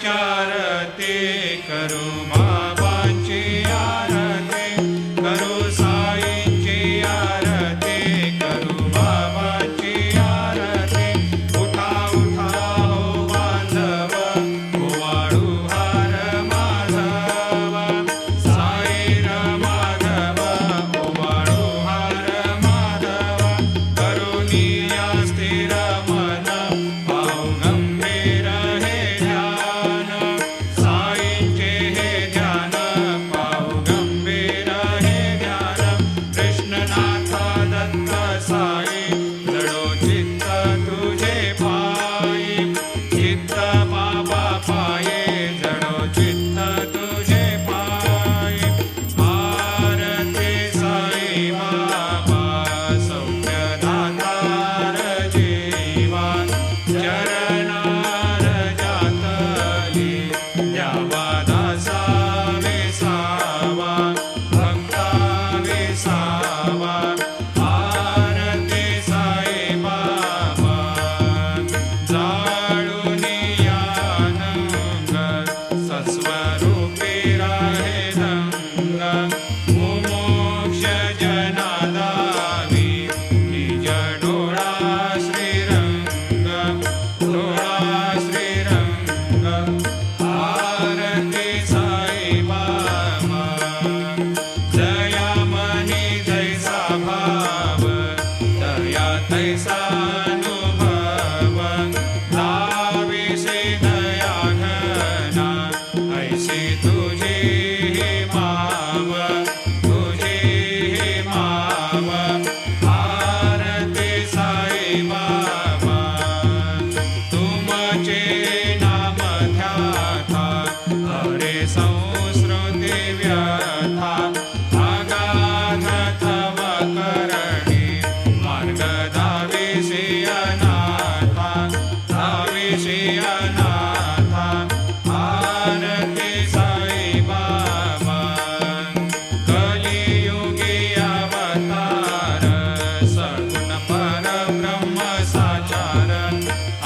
विचारते करू बाबांची आरती करू साईंची आरती करू बाबांची आरती उठा उठा हो बांधव ओवाळू हार माधव साईर माधव ओवाळू हार माधव करुणिया स्थिर मन भाव गंभीर हे ध्यान साईंचे हे ध्यान भाव गंभीर हे ध्यान कृष्णनाथ दत्त साई जडो चित्त तुझे पायी चित्त बाबा पाये जडो चित्त तुझे पायी आरती साई बाबा सौख्य दातार जीवा चरणार जातली द्यावा दासा विसावा भक्ता विसावा आरती साई बाबा जाळून यानंग सस्वरूपी राहे रंग मुमोक्ष जनादावी निज डोळा श्रीरंग डोळा श्रीरंग आरती साई बाबा जया मनी जैसा भाव दया तैसा अनुभव दाविसे दया घना ऐसी तुझी ही माव तुझी ही माव आरती साई बाबा तुमचे नाम ध्याता हरे संस्कृती व्यथा अगाध तव करणी मार्ग दाविसी अनाथा दाविसी अनाथा आरती साई बाबा कलियुगी अवतार सगुण परब्रह्म साचार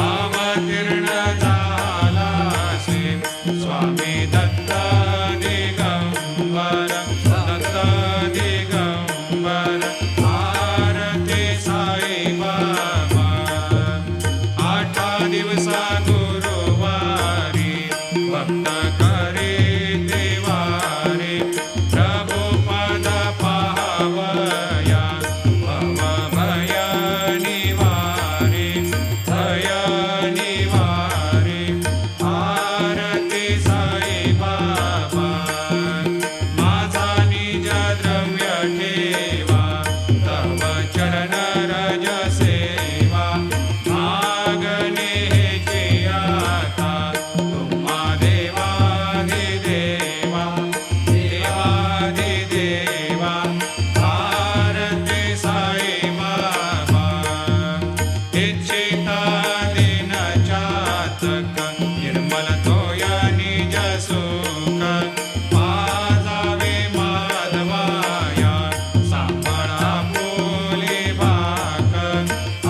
अवतीर्ण झालासे स्वामी दत्त दिगंबर दत्त दिगंबर आरती साई बाबा 8 दिवसा गुरुवारी भक्त करे देवारे प्रभु पद पावया भव भय निवारे भय निवारे आरती साई बाबा माझा निज द्रव्य ठेवा तव चरण रज सेवा मागणे हेचे आता तुम्हा देवाधिदेवा देवाधिदेवा आरती साई बाबा इच्छिता दिन चातक निर्मल तोय निज सुख पाजावे माधवाया सांभाळा आपुली भाक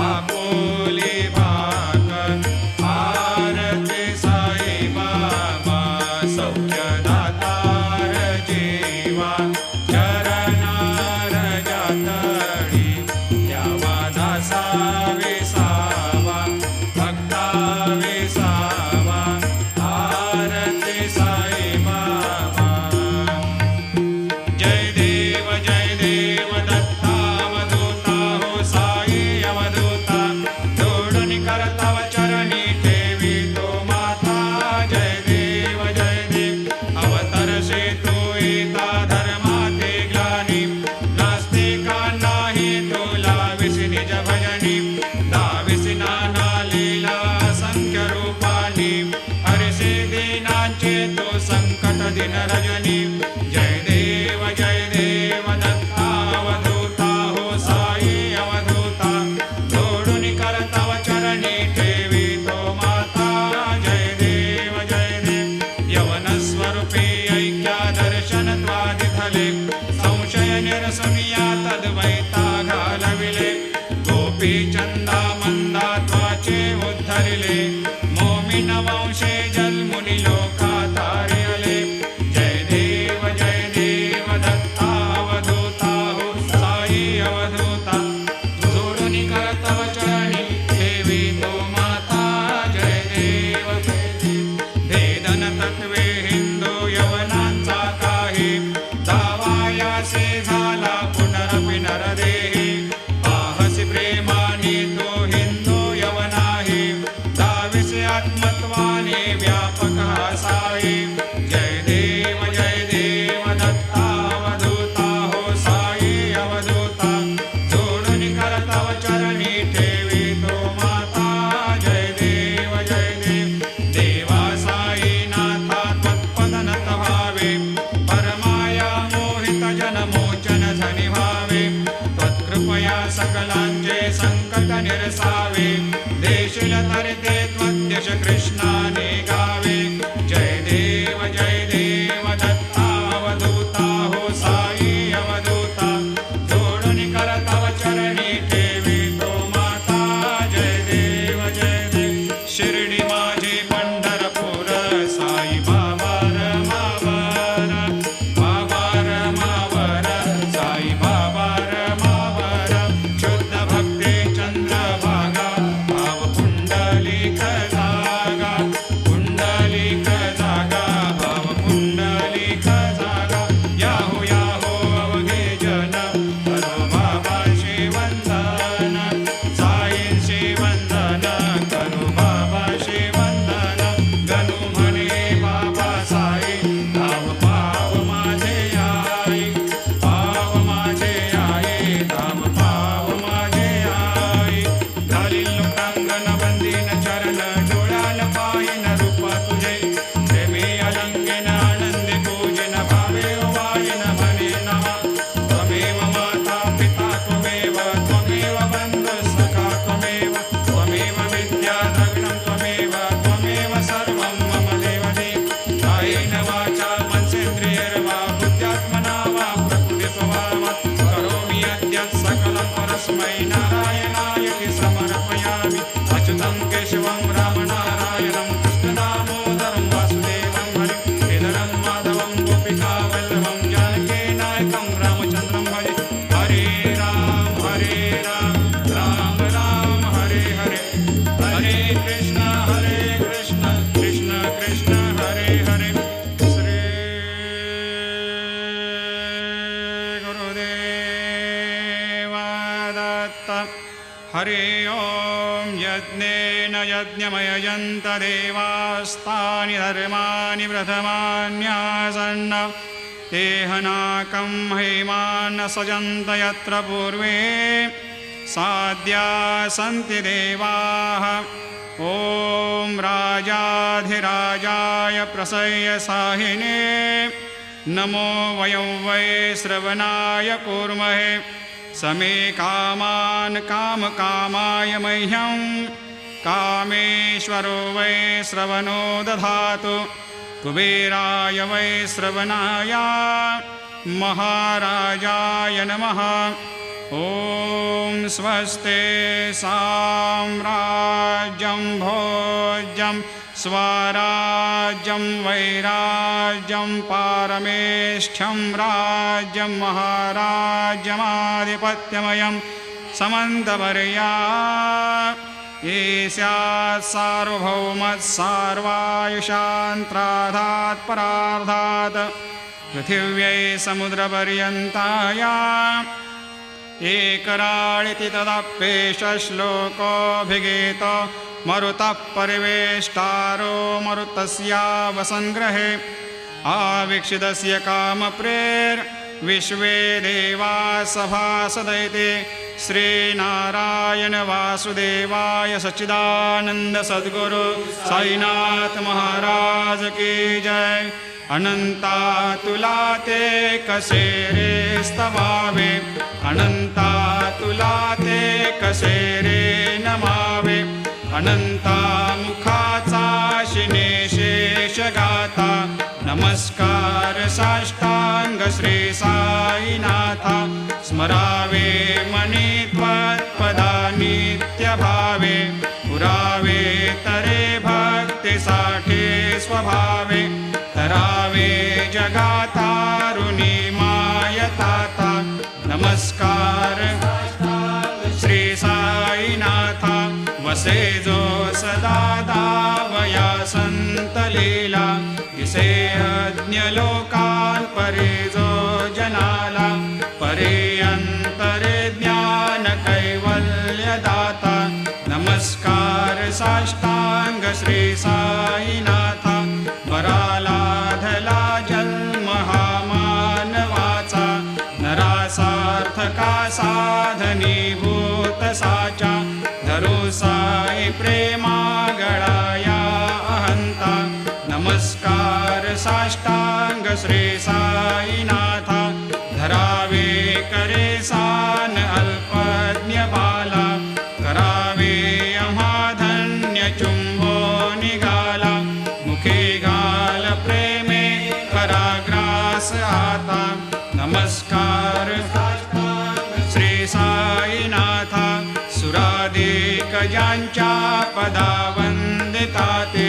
आपुली भाक आरती साई बाबा सौख्य दातार जीवा चरणार जातळी द्यावा दासा विसावा भक्ता विसावा आरती साई बाबा जय देव दत्तावधूता हो साई अवधूता जोडून करताव चरणी ठेवी तो माता जय देव अवतरसे तू येता धर्माते ग्लानी नास्तिका नाही तुला विसी निज भजनी दाविसी नाना लीला संख्य अध्यात्मत्वाने व्यापकः साई जय देव दत्तावधूता हो साई अवधूता जोडून कर तव चरणी ठेवी तो माता जय देव देवा साई नाथा त्वत्पद नत भावे परमाया मोहित जनमोचन झनि भावे त्वत्कृपया सकलांचे संकट निरसावे देशील तरते त्वद्यश कृष्णाने गावे जय देव दत्तावधूता हो साई अवधूता जोडून कर तव चरणी ठेवी तो माता जय देव शिर्डी माझे पंढरपूर साई बाबार मावर साई बाबार मावर शुद्ध भक्ती चंद्रभागा भाव पुंडलिक जागा भाव पुंडलिक जागा याहो अवघे जन करो बाबाशी वंदन साईंशी वंदन करो बाबाशी वंदन गणू म्हणे बाबा साई धाव पाव माझे आई धाव पाव माझे आई घालील लोटांगण बंदीन चरण डोळ्याल पाहिन रूप तुझे प्रेमी अलंकेन आनंदी पूजन भावे वायन म्हणे नमः त्वमेव माता पिता त्वमेव बंधु सखा त्वमेव विद्या द्रविणं त्वमेव सर्वं मम देवदेव कायेन वाचा मनसेन्द्रियैर्वा बुद्ध्यात्मना वा प्रकृतिस्वभावात् करोमि यद्यत् सकलं परस्मै नारायणाय समर्पयामि अच्युतं केशवं रामनारायणं कृष्णदामोदरं वासुदेवं हरिं श्रीधरं माधवं गोपिकावल्लभं जानकीनायकं रामचन्द्रं भजे हरे राम राम राम हरे हरे हरे कृष्ण कृष्ण कृष्ण हरे हरे श्री गुरुदेव दत्त हरि ओं यज्ञेन यज्ञमयजन्त देवास्तानि धर्माणि प्रथमान्यासन्न तेहनाकं हेमान् सजन्त यत्र पूर्वे साद्या सन्ति देवाः ॐ राजाधिराजाय प्रसह्य साहिने नमो वयं वै श्रवणाय कूर्महे समे कामान् कामकामाय मह्यं कामेश्वरो वै श्रवणो दधातु कुबेराय वै श्रवणाय महाराजाय नमः ॐ स्वस्ते साम्राज्यं भोज्यं स्वराज्यं वैराज्यं पारमेष्ठ्यं राज्यं महाराज्यमाधिपत्यमयं समन्तवर्या ईस्यात् सार्वभौमत्सार्वायुषान्त्राधात् परार्धात् पृथिव्यै समुद्रपर्यन्ताया एकराळिति तदप्येष श्लोकोऽभिगीतो मरुतः परिवेष्टारो मरुतस्यावसङ्ग्रहे आवीक्षितस्य कामप्रेर्विश्वे देवा सभासदैते श्रीनारायण वासुदेवाय सच्चिदानंद सद्गुरु साईनाथ महाराज की जय अनंता तुला ते कसे रे स्तवावे अनंता तुला ते कसे रे नमावे अनंता मुखाचा शिने शेष गाता नमस्कार साष्टांग श्री साईनाथा स्मरावे मनी त्वत्पदा नित्य भावे पुरावे तरे भक्तीसाठी स्वभावे करावे जगातारुणी मायताता नमस्कार श्री साईनाथा वसे जो सदा दावया संत लीला दिसे अज्ञ लोकान् परे जो जनाला परे अंतरे ज्ञान कैवल्य दाता नमस्कार साष्टांग साष्टांग श्री साईनाथ वरालाधला जन्म हा मानवाचा नरासार्थका साधनीभूत साचा धरो साई प्रेमा गळाया अहंता नमस्कार साष्टांग श्री साईनाथ धरावे करे सान अल्पज्ञ बाला करावे आम्हा धन्य चुंबो निघाला मुखे घाल प्रेमे पराग्रास आता नमस्कार श्री साईनाथ सुराधिक ज्यांच्या पदा वंदिता ते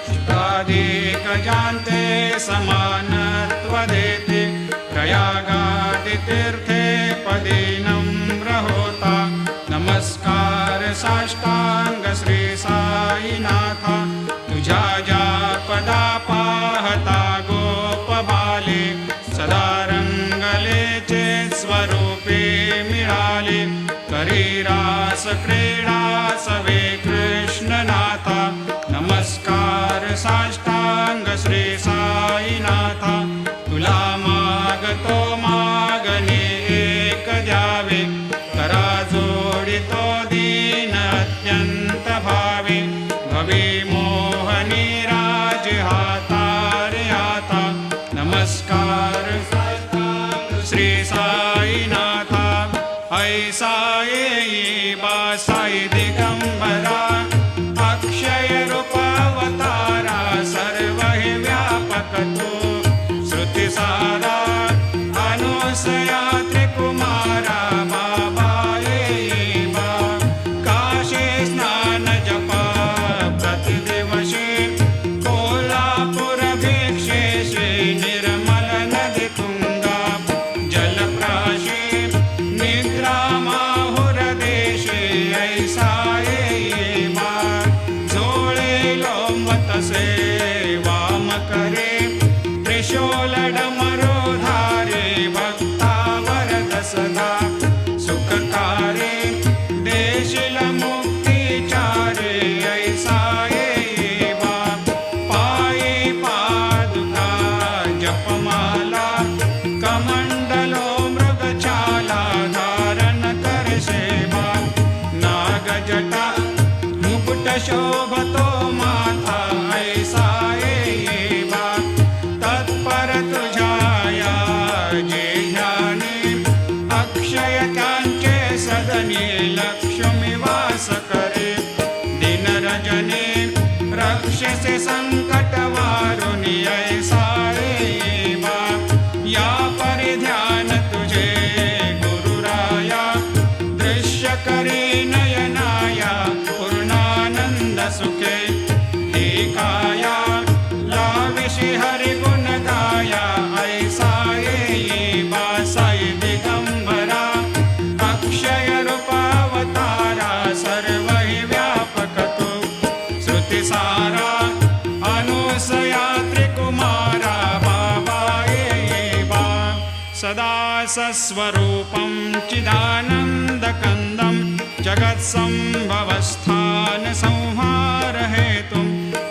शुकाधिक ज्यांते समानत्व देते प्रयागादि तीर्थे पदे नम्र होता नमस्कार साष्टांग श्री साईनाथ तुझ्या ज्या पदा पाहता गोप बाले सदा रंगलेचे स्वरूपे मिळाले करी रास क्रीडा सवे कृष्णनाथ नमस्कार साष्टांग श्री साईनाथ तुला मागतो मागणे एक द्यावे करा जोडितो दीन अत्यंत भावे भवी मोहनी राज हातारे आता नमस्कार श्री साईनाथ ऐसा येई बा साई दिगंबरा अक्षय रूपावतारा सर्व हि व्यापक तू श्रुतिसारा अनुसया त्रिकुमारा बाबा येई बा काशी स्नान जप प्रतिदिवशी कोल्हापूर भिक्षेशी निर्मल नदी तुंगा जलप्राशी निद्रा माहुर देशी ऐसा येई बा झोळे लोंबतसे वाम करे त्रिशूल डमरू धारे भक्ता वरद सदा सुखकारे देशिल मुक्तिचारे ऐसा येई बा पायी पादुका जपमाला कमंडलो मृगछाला धारण कर सेवा नागजटा मुकुट शोभतो माथा ऐसा येई बा तत्पर तुझाया जे ध्यानी अक्षय त्यांचे सदनी लक्ष्मी वास करे दिन रजनी रक्षसे संकट वारुनी ऐसा येई बा या परिध्यान तुझे गुरुराया दृश्य करी नयनाया पूर्णानंद सुखे हे काया लाविशी हरि गुण गाया ऐसा येई बा साई दिगंबरा अक्षय रूपावतारा सर्व हि व्यापक तू श्रुतिसारा अनुसया त्रिकुमारा बाबा येई बा सदा सस्वरूपं चिदानन्दकन्दं जगत्सम्भवस्थान संहार हेतुं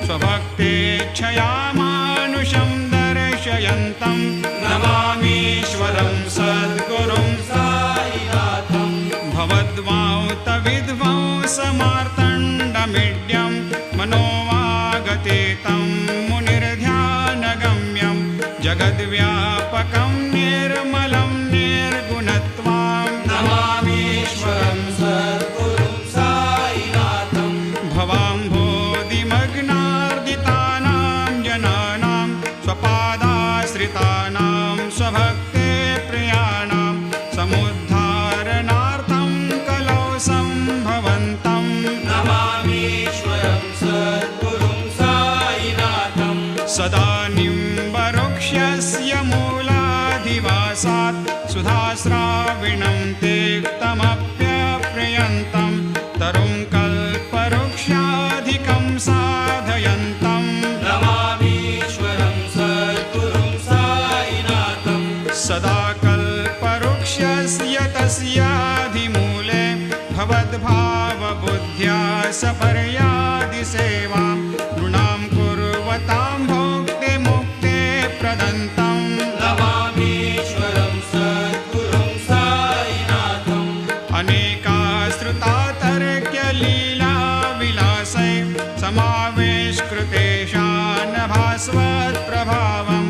स्वभक्तेच्छया मानुषं दर्शयन्तं नमामीश्वरं सद्गुरुं साईनाथं भवद्वांत विध्वंसमार्तण्डमीड्यं मनोवागतीतं मुनिर्ध्यानगम्यं जगद्व्यापकं निर्मलं निर्गुणत्वां नमामीश्वरं सद्गुरुं साईनाथं भवाम्भोधिमग्नार्दितानां जनानां स्वपादाश्रितानां स्वभक्ते प्रियाणां समुद्धारणार्थं कलौ सम्भवन्तं नमामीश्वरं सद्गुरुं साईनाथं सदा निम्बवृक्षस्य मूलाधिवासात् सुधास्राविणं तीक्तमप्यप्रियन्तं तरुं कल्पवृक्षाधिकं साधयन्तं नमामीश्वरं सद्गुरुं साईनाथं सदा कल्पवृक्षस्य तस्याधिमूले भवद्भावबुद्ध्या सपर्यादिसेवां समाविष्कृतेशान् भास्वत्प्रभावम्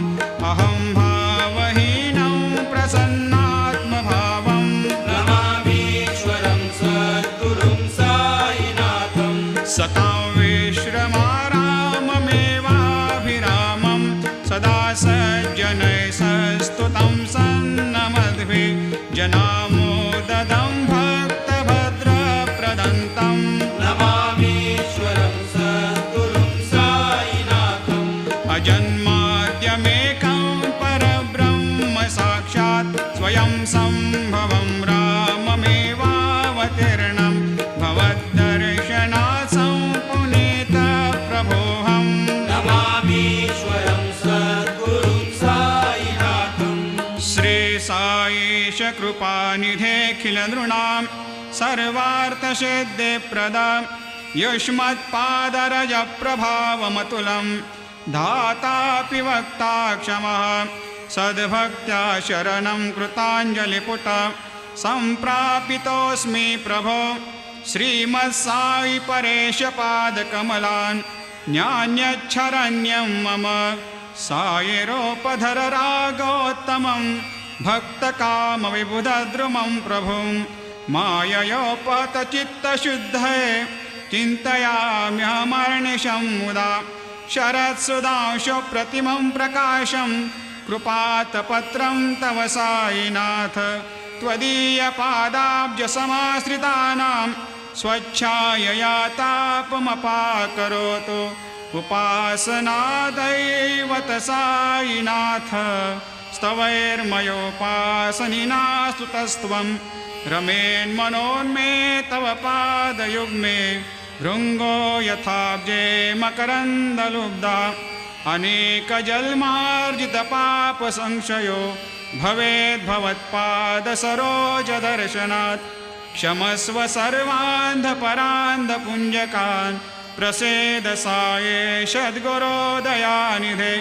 अहं भावहीनं प्रसन्नात्मभावम् नमामीश्वरं सद्गुरुं साईनाथं सतां विश्रमाराममेवाभिरामं सदा सज्जनैः सस्तुतं सन्नमद्भिः जनामोददं भक्तभद्रप्रदन्तं नमामीश्वरं सद्गुरुं साईनाथम् अजन्माद्यमेकं परब्रह्म साक्षात् स्वयं सम्भवं राममेवावतीर्णं भवद्दर्शनात् सम्पुनीतप्रभोऽहम् नमामीश्वरं सद्गुरुं साईनाथम् श्रीसाईश कृपानिधेऽखिलनृणां सर्वार्थसिद्धिप्रदां युष्मत्पादरजप्रभावमतुलं धातापि वक्ता क्षमः सद्भक्त्या शरणं कृताञ्जलिपुट सम्प्रापितोऽस्मि प्रभो श्रीमत्साई परेशपादकमलान् न्यान्यच्छरण्यं मम सायिरोपधर रागोत्तमं भक्तकामविबुधद्रुमं प्रभुं माययोपतचित्तशुद्धये चिन्तयाम्यहमर्निशं मुदा शरत्सुधांशुप्रतिमं प्रकाशं कृपातपत्रं तव साईनाथ त्वदीयपादाब्जसमाश्रितानां स्वच्छायया तापमपाकरोतु उपासनादैवत साईनाथ स्तवैर्मयोपासनिनास्तुतस्त्वं रमेन्मनोन्मे तव पादयुग्मे भृङ्गो यथाब्जे मकरन्दलुब्धा अनेकजन्मार्जितपापसंशयो भवेद्भवत्पादसरोजदर्शनात् क्षमस्व सर्वान्धपरान्धपुञ्जकान् प्रसेद साये सद्गुरोदयानिधे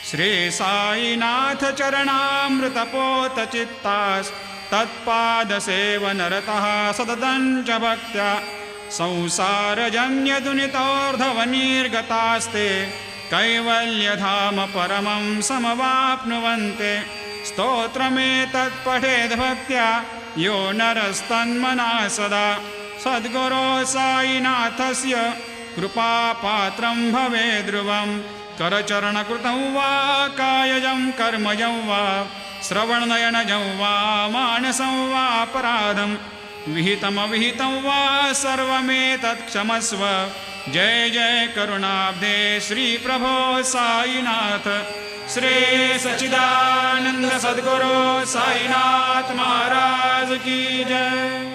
श्रीसाईनाथ चरणामृतपोतचित्तास्तत्पादसेवनरतः सततं च भक्त्या संसारजन्यदुनितोर्धवनिर्गतास्ते कैवल्यधाम परमं समवाप्नुवन्ते स्तोत्रमेतत्पठेद्भक्त्या यो नरस्तन्मना सदा सद्गुरो साईनाथस्य कृपापात्रं भवेद्ध्रुवं करचरणकृतं वा कायजं कर्मजं वा श्रवणनयनजं वा मानसं वापराधं विहितमविहितं वा सर्वमेतत् क्षमस्व जय जय करुणाब्धे श्री प्रभो साईनाथ श्री सच्चिदानंद सद्गुरु साईनाथ महाराज की जय।